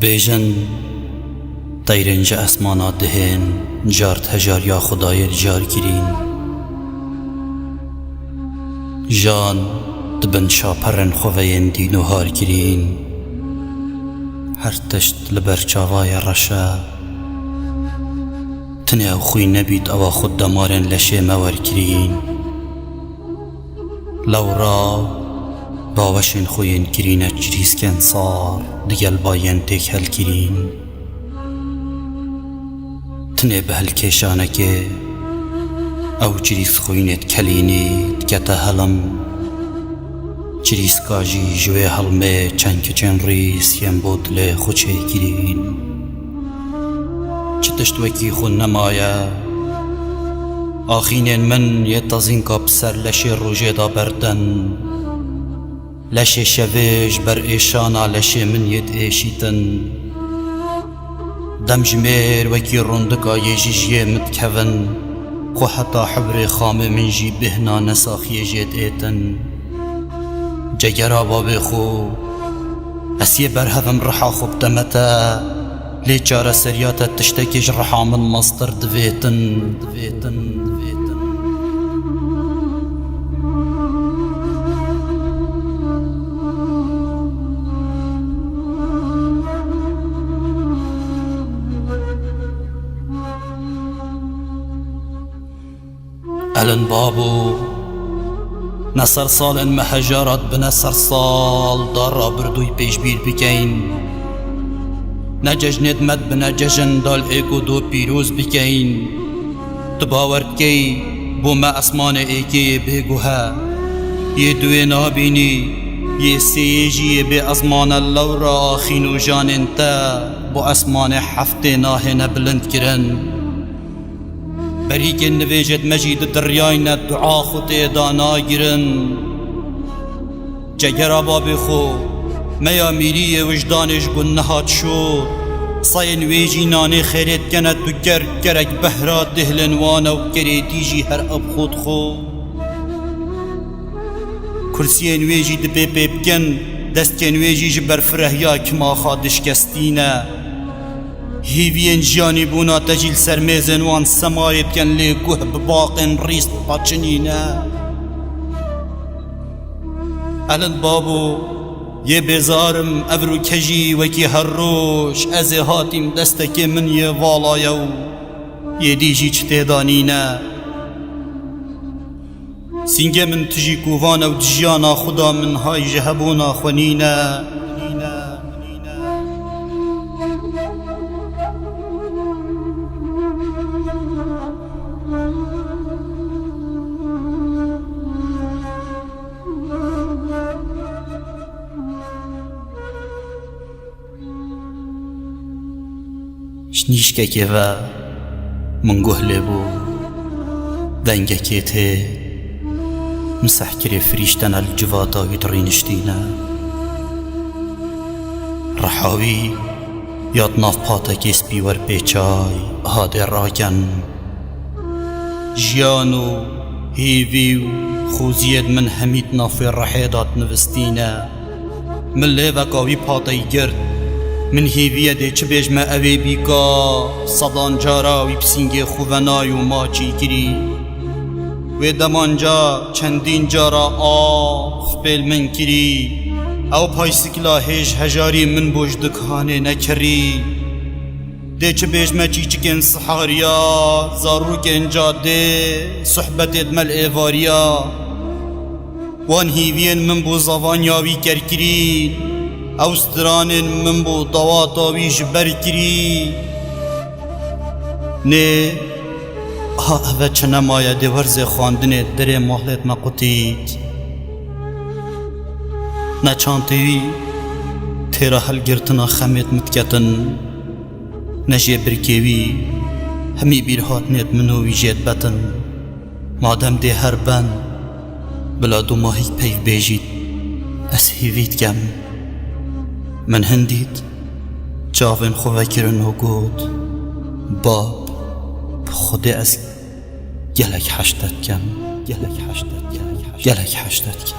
بیژن تیرنج اسمانات دهین جارت هجار یا خدای جار گیرین جان دبن شاپرن خوین دین و هار گیرین هر تشت لبر چاوای رشا تنه او خوی نبید او خود دمارن لشه مور گیرین لورا باوشن خوین گیرین جریس کن صار دیگل باین تک هل گیرین تنه به هل کشانه که او جریس خوینت کلینی دکتا هلم جریس کاجی جوه هلمه چنک چن ریس یم بودل خوچه گیرین چتشت وکی خون نمایا آخین من یه تازین کا بسر لشه روژه دا بردن لشه شویش بر ایشانا لشه من ید ایشیتن دم جمیر وکی روندکا یجیجیه متکون خو حتا حبر خام من جی بهنا نساخی جید ایتن جگرا باب خو اسیه برهفم رحا خوب دمتا لی چاره سریاتا تشتکیش رحا من مصدر دویتن الان بابو نصر سال مهجارات بنصر سال دارا بردوی پیش بیر بکین نجج ندمت بنججن دال ایگو دو پیروز بکین تباورد کی بو ما اسمان ایگی بگوها یه دوی نابینی یه سیجی بی اسمان اللورا آخین و جان انتا بو اسمان حفت ناه نبلند کرن بریک نویجت مجید دریاین دعا خود دانا گرن جگر باب خو میا میری وجدانش گنهات شد صای نویجی نانی خیرت کنت دو گرک بهرات دهلنوان و گریتیجی هر اب خود خو کرسی نویجی دبی بکن دست نویجی جبر فرهیا کما خادش کستینه هیوین جانی بونا تجیل سرمیزن وان سمایت کن لی گوه بباقن ریست پاچنینه الان بابو یه بیزارم ابرو کجی وکی هر روش از هاتیم دستک من یه والایو یه دیجی چته دانینه سینگه من تجی کووانا و دجیانا خدا من های جهبونا خونینه شنیشکه که و من گهله بو دنگه که ته مسح کری فریشتن الجواتا ویترینشتینه رحاوی یاد ناف پاتا که اسپی ور پیچای هاده راکن جیانو هیویو خوزید من همید نافی رحیدات نوستینه من لیوکاوی پاتای گرد من هیویه ده چه بیش ما اوی بیکا صدان جارا وی پسینگ خوونای و ماچی کری و دمانجا چندین جارا آف بیل من کری او پای سکلا هیج هجاری من بوش دکانه نکری ده چه بیش ما چی چکن سحاریا زاروک انجا ده صحبت ادمل ایواریا وان هیوین من بو زوانیاوی کرکری اوستران من بو طواطاوی جبر کری نه ها اوه چنه مایه ده ورز خواندنه در محلت مقوتید نه چانتوی تیرا حل گرتنا خمیت متکتن نجی برکیوی همی بیرهاتنیت منوی جید بطن مادم ده هر بن بلا دو ماهی پیف بیجید از هیوید گم من هندید جاوین خواه کرن و گود باب خودی از گلک حشتت کم گلک حشتت کم